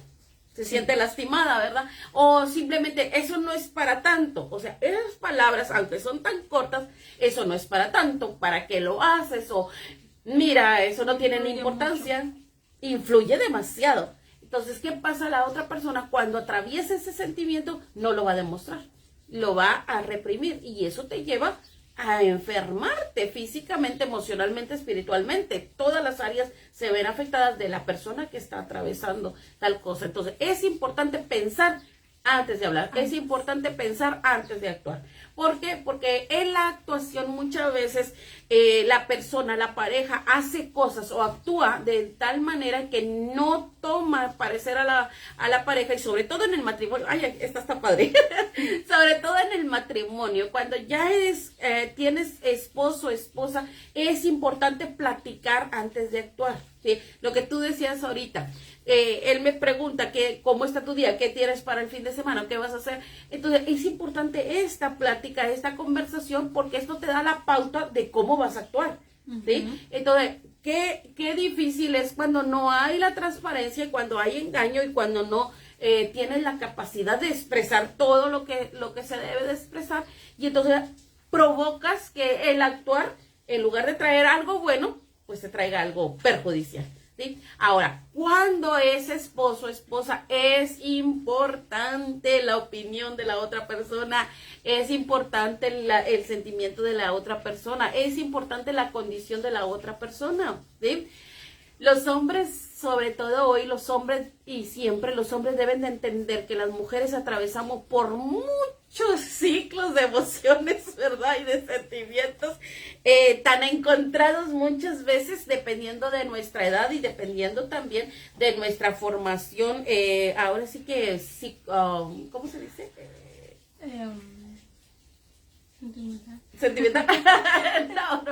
Se siente lastimada, ¿verdad? O simplemente, eso no es para tanto. O sea, esas palabras, aunque son tan cortas, eso no es para tanto. ¿Para qué lo haces? O, mira, eso no tiene ni importancia. Influye demasiado. Entonces, ¿qué pasa a la otra persona cuando atraviesa ese sentimiento? No lo va a demostrar. Lo va a reprimir. Y eso te lleva a enfermarte físicamente, emocionalmente, espiritualmente. Todas las áreas se ven afectadas de la persona que está atravesando tal cosa. Entonces, es importante pensar antes de hablar. Es importante pensar antes de actuar. ¿Por qué? Porque en la actuación muchas veces la persona, la pareja, hace cosas o actúa de tal manera que no toma parecer a la pareja, y sobre todo en el matrimonio. Ay, esta está padre. Sobre todo en el matrimonio, cuando ya tienes esposo o esposa, es importante platicar antes de actuar. ¿Sí? Lo que tú decías ahorita. Él me pregunta cómo está tu día, qué tienes para el fin de semana, qué vas a hacer. Entonces es importante esta plática, esta conversación, porque esto te da la pauta de cómo vas a actuar. ¿Sí? Entonces, qué difícil es cuando no hay la transparencia, cuando hay engaño y cuando no tienes la capacidad de expresar todo lo que se debe de expresar, y entonces provocas que el actuar, en lugar de traer algo bueno, pues te traiga algo perjudicial. ¿Sí? Ahora, cuando es esposo o esposa, es importante la opinión de la otra persona, es importante el sentimiento de la otra persona, es importante la condición de la otra persona. ¿Sí? Los hombres, sobre todo hoy, los hombres y siempre los hombres deben de entender que las mujeres atravesamos por muchos ciclos de emociones, ¿verdad? Y de sentimientos tan encontrados muchas veces, dependiendo de nuestra edad y dependiendo también de nuestra formación. Ahora sí que, ¿cómo se dice? Sentimental. No.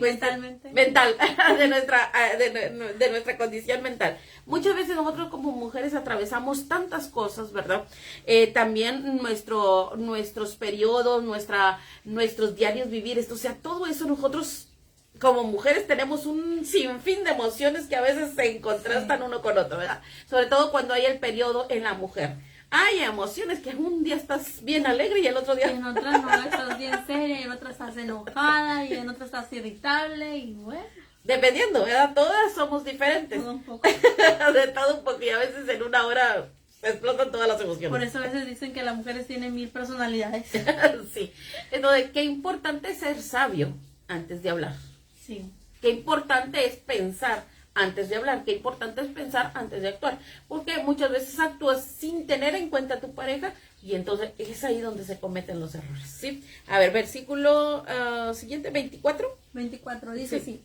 Mentalmente. Mental, de nuestra condición mental. Muchas veces nosotros como mujeres atravesamos tantas cosas, ¿verdad? También nuestros periodos, nuestros diarios vivires, o sea, todo eso nosotros como mujeres tenemos un sinfín de emociones que a veces se contrastan uno con otro, ¿verdad? Sobre todo cuando hay el periodo en la mujer. Hay emociones que un día estás bien alegre y el otro día... Y en otras no, estás bien seria, y en otras estás enojada, y en otras estás irritable, y bueno. Dependiendo, ¿verdad? Todas somos diferentes. Todo un poco. De todo un poco, y a veces en una hora se explotan todas las emociones. Por eso a veces dicen que las mujeres tienen 1000 personalidades. Sí. Entonces, qué importante es ser sabio antes de hablar. Sí. Qué importante es pensar antes de hablar, qué importante es pensar antes de actuar, porque muchas veces actúas sin tener en cuenta a tu pareja, y entonces es ahí donde se cometen los errores, ¿sí? A ver, versículo siguiente, 24. 24, dice Sí. así.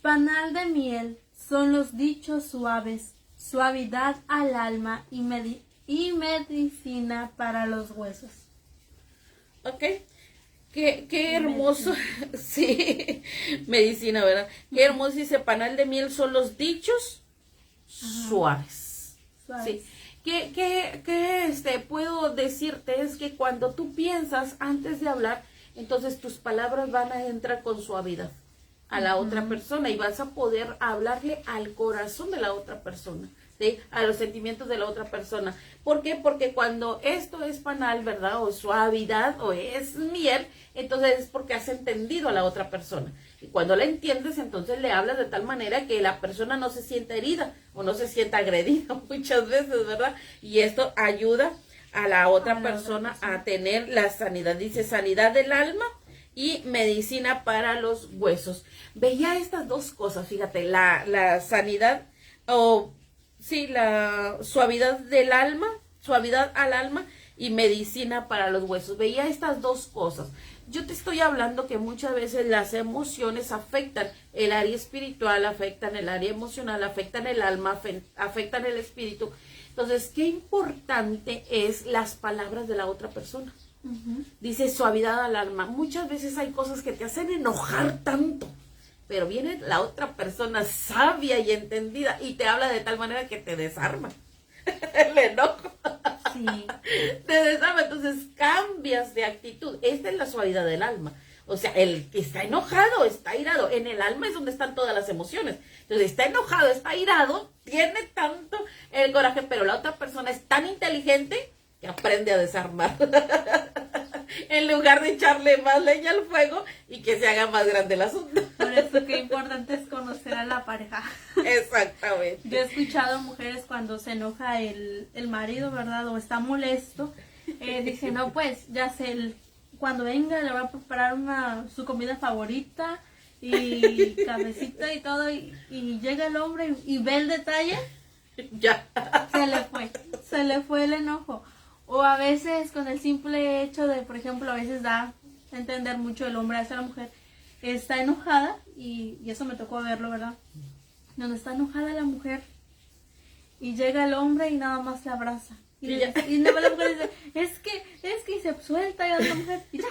Panal de miel son los dichos suaves, suavidad al alma y medicina para los huesos. Ok. Qué hermoso, sí, medicina, ¿verdad? Qué hermoso, dice, panal de miel son los dichos suaves. Suaves. Sí. ¿Qué puedo decirte? Es que cuando tú piensas antes de hablar, entonces tus palabras van a entrar con suavidad a la otra persona, y vas a poder hablarle al corazón de la otra persona. ¿Sí? A los sentimientos de la otra persona. ¿Por qué? Porque cuando esto es panal, ¿verdad? O suavidad, o es miel, entonces es porque has entendido a la otra persona. Y cuando la entiendes, entonces le hablas de tal manera que la persona no se sienta herida o no se sienta agredida muchas veces, ¿verdad? Y esto ayuda a la otra persona a tener la sanidad. Dice sanidad del alma y medicina para los huesos. Veía estas dos cosas, fíjate, la sanidad sí, la suavidad del alma, suavidad al alma y medicina para los huesos. Veía estas dos cosas. Yo te estoy hablando que muchas veces las emociones afectan el área espiritual, afectan el área emocional, afectan el alma, afectan el espíritu. Entonces, qué importante es las palabras de la otra persona. Dice suavidad al alma. Muchas veces hay cosas que te hacen enojar tanto, pero viene la otra persona sabia y entendida y te habla de tal manera que te desarma el enojo. Sí. Te desarma, entonces cambias de actitud. Esta es la suavidad del alma. O sea, el que está enojado, está airado. En el alma es donde están todas las emociones. Entonces, está enojado, está airado, tiene tanto el coraje, pero la otra persona es tan inteligente que aprende a desarmar. En lugar de echarle más leña al fuego y que se haga más grande el asunto. Por eso qué importante es conocer a la pareja. Exactamente. Yo he escuchado mujeres cuando se enoja el marido, ¿verdad? O está molesto. Dice, no, pues, ya sé, cuando venga le voy a preparar su comida favorita y cabecita y todo. Y llega el hombre y ve el detalle. Ya. Se le fue el enojo. O a veces con el simple hecho de, por ejemplo, a veces da a entender mucho el hombre hacia la mujer, está enojada, y eso me tocó verlo, ¿verdad? Donde está enojada la mujer y llega el hombre y nada más la abraza. Y nada más la mujer dice, es que y se suelta y la mujer y ya,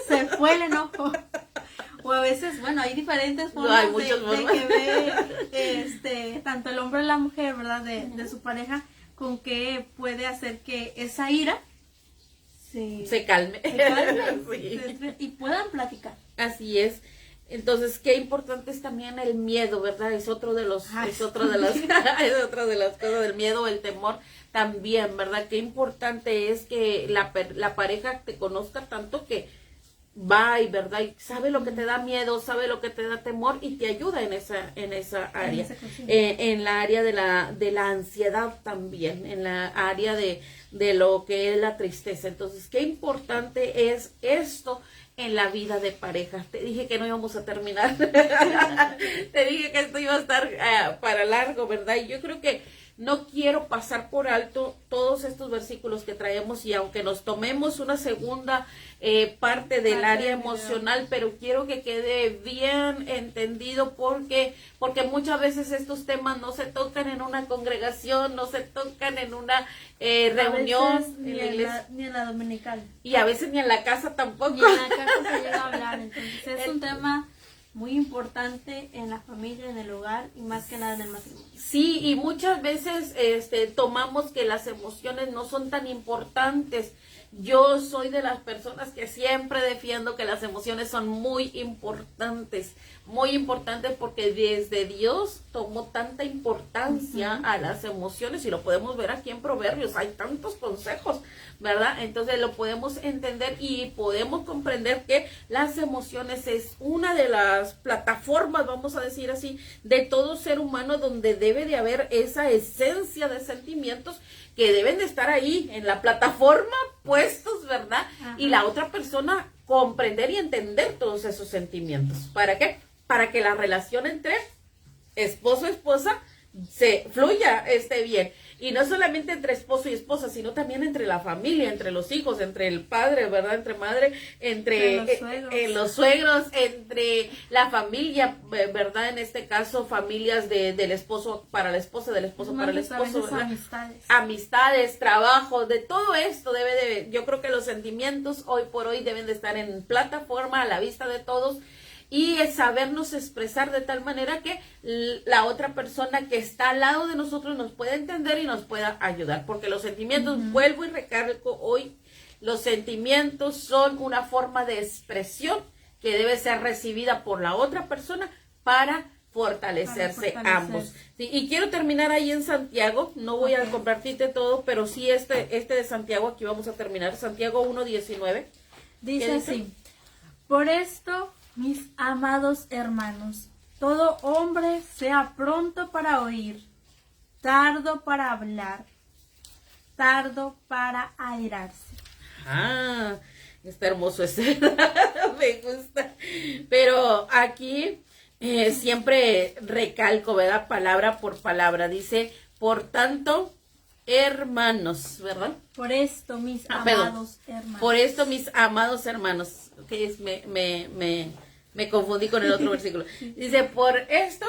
se fue el enojo. O a veces, bueno, hay diferentes formas de que ve tanto el hombre y la mujer, ¿verdad? De su pareja, con que puede hacer que esa ira se calme. Sí. Y puedan platicar. Así es. Entonces, qué importante es también el miedo, ¿verdad? Es otro de las es otra de las cosas del miedo, el temor también, ¿verdad? Qué importante es que la pareja te conozca tanto que va y, ¿verdad? Y sabe lo que te da miedo, sabe lo que te da temor y te ayuda en esa área. En la área de la ansiedad también, en la área de lo que es la tristeza. Entonces, qué importante es esto en la vida de pareja. Te dije que no íbamos a terminar. Te dije que esto iba a estar para largo, ¿verdad? Y yo creo que no quiero pasar por alto todos estos versículos que traemos, y aunque nos tomemos una segunda parte del área emocional, pero quiero que quede bien entendido porque muchas veces estos temas no se tocan en una congregación, no se tocan en una reunión en la iglesia, ni en la dominical, y a veces ni en la casa tampoco. Ni en la casa se llega a hablar. Entonces es un tema muy importante en la familia, en el hogar y más que nada en el matrimonio. Sí, y muchas veces tomamos que las emociones no son tan importantes. Yo soy de las personas que siempre defiendo que las emociones son muy importantes porque desde Dios tomó tanta importancia a las emociones, y lo podemos ver aquí en Proverbios, hay tantos consejos, ¿verdad? Entonces lo podemos entender y podemos comprender que las emociones es una de las plataformas, vamos a decir así, de todo ser humano, donde debe de haber esa esencia de sentimientos que deben de estar ahí en la plataforma puestos, ¿verdad? Ajá. Y la otra persona comprender y entender todos esos sentimientos. ¿Para qué? Para que la relación entre esposo y esposa se fluya, esté bien. Y no solamente entre esposo y esposa, sino también entre la familia, entre los hijos, entre el padre, ¿verdad? Entre madre, entre los suegros, entre la familia, ¿verdad? En este caso, familias del esposo para la esposa, del esposo para el esposo, ¿verdad? Amistades, trabajo, de todo esto yo creo que los sentimientos hoy por hoy deben de estar en plataforma, a la vista de todos, y es sabernos expresar de tal manera que la otra persona que está al lado de nosotros nos pueda entender y nos pueda ayudar, porque los sentimientos, vuelvo y recargo hoy, los sentimientos son una forma de expresión que debe ser recibida por la otra persona para fortalecerse ambos. Sí, y quiero terminar ahí en Santiago, no voy a compartirte todo, pero sí este de Santiago, aquí vamos a terminar, Santiago 1:19. Dice así: por esto Mis amados hermanos, todo hombre sea pronto para oír, tardo para hablar, tardo para airarse. Ah, está hermoso ese, me gusta. Pero aquí siempre recalco, ¿verdad? Palabra por palabra. Dice, por tanto, hermanos, ¿verdad? Por esto, mis Perdón. amados hermanos. Por esto, mis amados hermanos. Ok, me confundí con el otro versículo. Dice, por esto,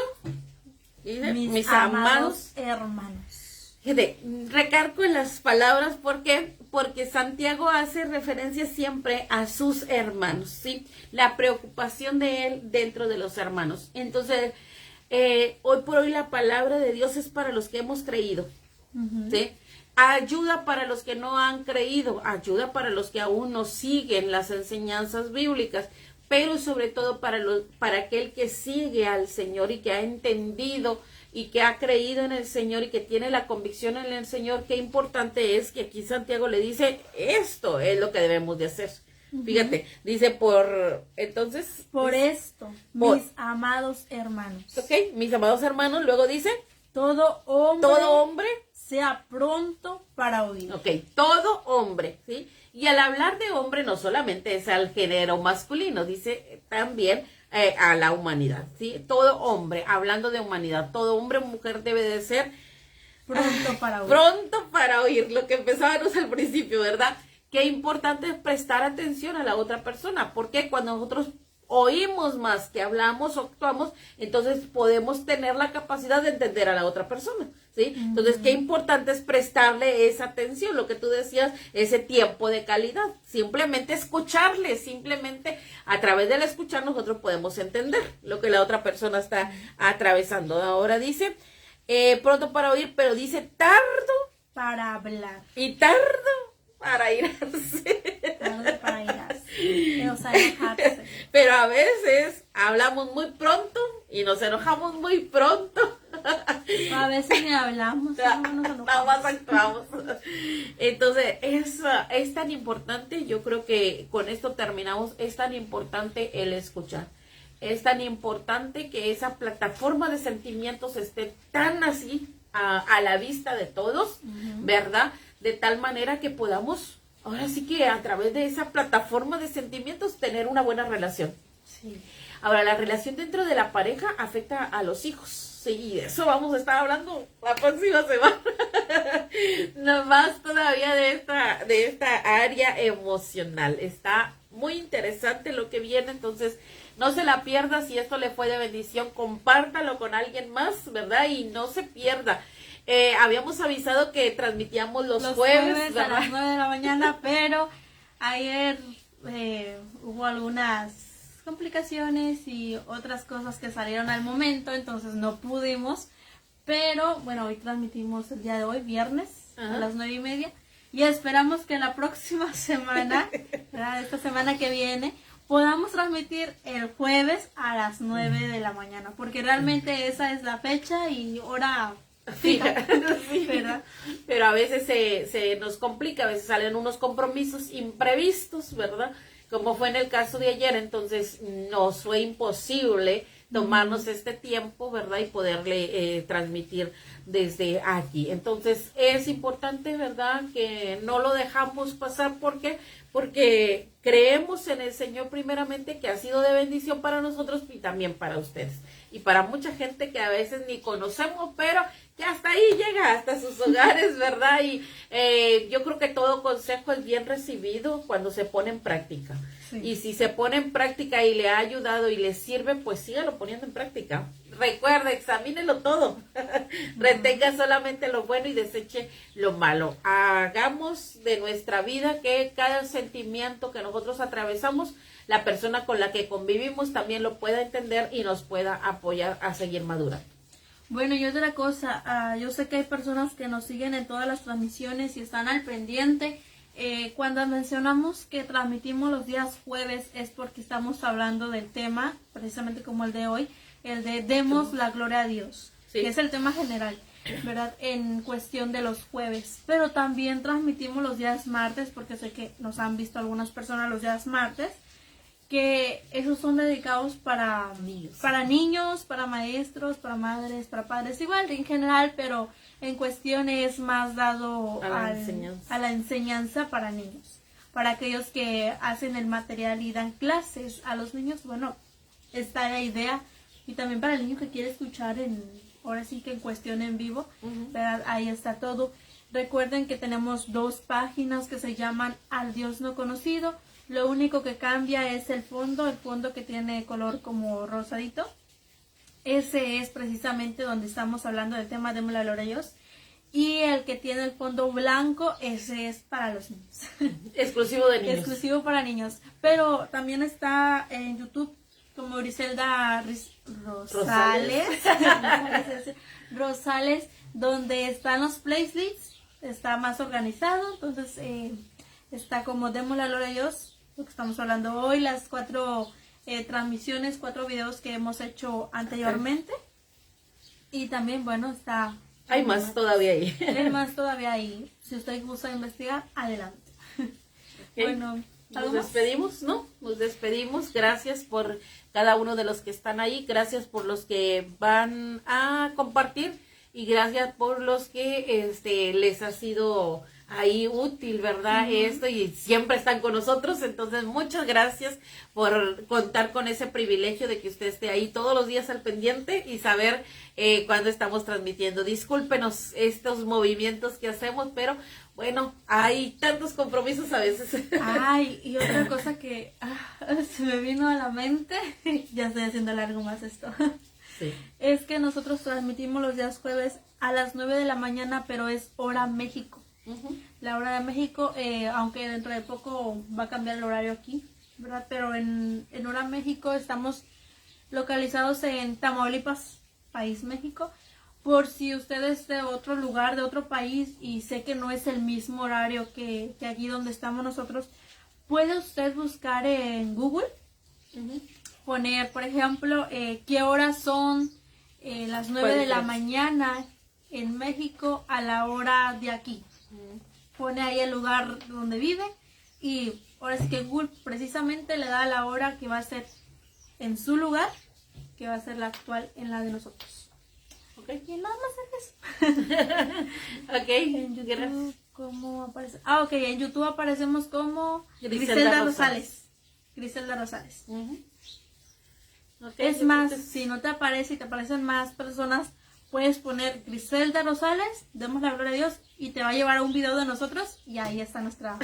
dice, mis amados hermanos. Fíjate, recargo en las palabras porque Santiago hace referencia siempre a sus hermanos, ¿sí? La preocupación de él dentro de los hermanos. Entonces, hoy por hoy la palabra de Dios es para los que hemos creído, ¿sí? Ayuda para los que no han creído, ayuda para los que aún no siguen las enseñanzas bíblicas, pero sobre todo para aquel que sigue al Señor y que ha entendido y que ha creído en el Señor y que tiene la convicción en el Señor. Qué importante es que aquí Santiago le dice, esto es lo que debemos de hacer. Fíjate, dice por esto, mis amados hermanos. Ok, mis amados hermanos, luego dice, todo hombre sea pronto para oír. Ok, todo hombre, ¿sí? Y al hablar de hombre no solamente es al género masculino, dice también a la humanidad, ¿sí? Todo hombre, hablando de humanidad, todo hombre o mujer debe de ser pronto para oír. Pronto para oír, lo que empezábamos al principio, ¿verdad? Qué importante es prestar atención a la otra persona, porque cuando nosotros oímos más que hablamos o actuamos, entonces podemos tener la capacidad de entender a la otra persona, ¿sí? Entonces, qué importante es prestarle esa atención, lo que tú decías, ese tiempo de calidad, simplemente escucharle, simplemente a través del escuchar nosotros podemos entender lo que la otra persona está atravesando. Ahora dice, pronto para oír, pero dice tardo para hablar y tardo para irse. Tardo para irse. O sea, enojarse. Pero a veces hablamos muy pronto y nos enojamos muy pronto. A veces ni hablamos, nada más actuamos. Entonces, es tan importante, yo creo que con esto terminamos, es tan importante el escuchar. Es tan importante que esa plataforma de sentimientos esté tan así a la vista de todos, ¿verdad? De tal manera que podamos, ahora sí que a través de esa plataforma de sentimientos, tener una buena relación. Sí. Ahora, la relación dentro de la pareja afecta a los hijos. Sí, y de eso vamos a estar hablando la próxima semana. No más todavía de esta área emocional. Está muy interesante lo que viene, entonces no se la pierda. Si esto le fue de bendición, compártalo con alguien más, ¿verdad? Y no se pierda. Habíamos avisado que transmitíamos los jueves, a las 9 de la mañana, pero ayer hubo algunas complicaciones y otras cosas que salieron al momento, entonces no pudimos, pero bueno, hoy transmitimos el día de hoy, viernes, a las 9:30, y esperamos que la próxima semana, ¿verdad? Esta semana que viene, podamos transmitir el jueves a las 9 de la mañana, porque realmente esa es la fecha y hora fija, sí, ¿verdad? Pero a veces se nos complica, a veces salen unos compromisos imprevistos, ¿verdad? Como fue en el caso de ayer, entonces nos fue imposible tomarnos este tiempo, ¿verdad? Y poderle transmitir desde aquí. Entonces es importante, ¿verdad? Que no lo dejamos pasar. ¿Por qué? Porque creemos en el Señor primeramente, que ha sido de bendición para nosotros y también para ustedes. Y para mucha gente que a veces ni conocemos, pero que hasta ahí llega, hasta sus hogares, ¿verdad? Y yo creo que todo consejo es bien recibido cuando se pone en práctica. Sí. Y si se pone en práctica y le ha ayudado y le sirve, pues sígalo poniendo en práctica. Recuerde, examínelo todo. Retenga solamente lo bueno y deseche lo malo. Hagamos de nuestra vida que cada sentimiento que nosotros atravesamos, la persona con la que convivimos también lo pueda entender y nos pueda apoyar a seguir madurando. Bueno, y otra cosa, yo sé que hay personas que nos siguen en todas las transmisiones y están al pendiente. Cuando mencionamos que transmitimos los días jueves es porque estamos hablando del tema, precisamente como el de hoy, el de demos la gloria a Dios, sí, que es el tema general, ¿verdad? En cuestión de los jueves. Pero también transmitimos los días martes, porque sé que nos han visto algunas personas los días martes. que esos son dedicados para Niños. para niños, para maestros, para madres, para padres, igual en general, pero en cuestión es más dado a la enseñanza para niños. Para aquellos que hacen el material y dan clases a los niños, bueno, está la idea. Y también para el niño que quiere escuchar ahora sí que en cuestión en vivo, ¿verdad? Ahí está todo. Recuerden que tenemos 2 páginas que se llaman Al Dios No Conocido. Lo único que cambia es el fondo que tiene color como rosadito. Ese es precisamente donde estamos hablando del tema de la gloria a Dios. Y el que tiene el fondo blanco, ese es para los niños. Exclusivo de niños. Exclusivo para niños. Pero también está en YouTube como Griselda Rosales, donde están los playlists, está más organizado, entonces está como Demos la Gloria a Dios, lo que estamos hablando hoy, las 4 transmisiones, 4 videos que hemos hecho anteriormente. Y también, bueno, está... Hay más todavía ahí. Hay más todavía ahí. Si usted gusta investigar, adelante. Okay. Bueno, nos despedimos, ¿no? Nos despedimos. Gracias por cada uno de los que están ahí. Gracias por los que van a compartir. Y gracias por los que les ha sido ahí útil, ¿verdad? Esto, y siempre están con nosotros. Entonces, muchas gracias por contar con ese privilegio de que usted esté ahí todos los días al pendiente y saber cuándo estamos transmitiendo. Discúlpenos estos movimientos que hacemos, pero bueno, hay tantos compromisos a veces. Ay, y otra cosa que se me vino a la mente, ya estoy haciendo largo más esto. Sí. Es que nosotros transmitimos los días jueves a las 9 de la mañana, pero es hora México. La hora de México, aunque dentro de poco va a cambiar el horario aquí, ¿verdad? Pero en hora México estamos localizados en Tamaulipas, país México. Por si usted es de otro lugar, de otro país, y sé que no es el mismo horario que aquí donde estamos nosotros, puede usted buscar en Google, poner, por ejemplo, qué horas son las 9 de la mañana en México a la hora de aquí. Pone ahí el lugar donde vive y ahora sí que Google precisamente le da la hora que va a ser en su lugar, que va a ser la actual en la de nosotros. Ok, y nada más es eso. Ok, en YouTube, ¿cómo aparece? Ok, en YouTube aparecemos como Griselda Rosales. Griselda Rosales. Okay, es más, si no te aparece y te aparecen más personas, puedes poner Griselda Rosales, demos la gloria a Dios, y te va a llevar a un video de nosotros y ahí está nuestra...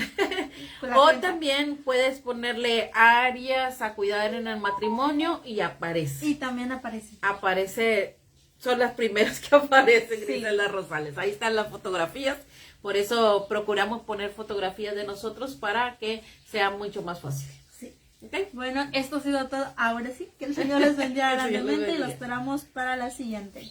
O también puedes ponerle áreas a cuidar en el matrimonio y aparece. Y también aparece. Aparece, son las primeras que aparecen, Griselda Rosales. Ahí están las fotografías, por eso procuramos poner fotografías de nosotros para que sea mucho más fácil. Okay. Bueno, esto ha sido todo. Ahora sí, que el Señor les bendiga grandemente y lo esperamos para la siguiente.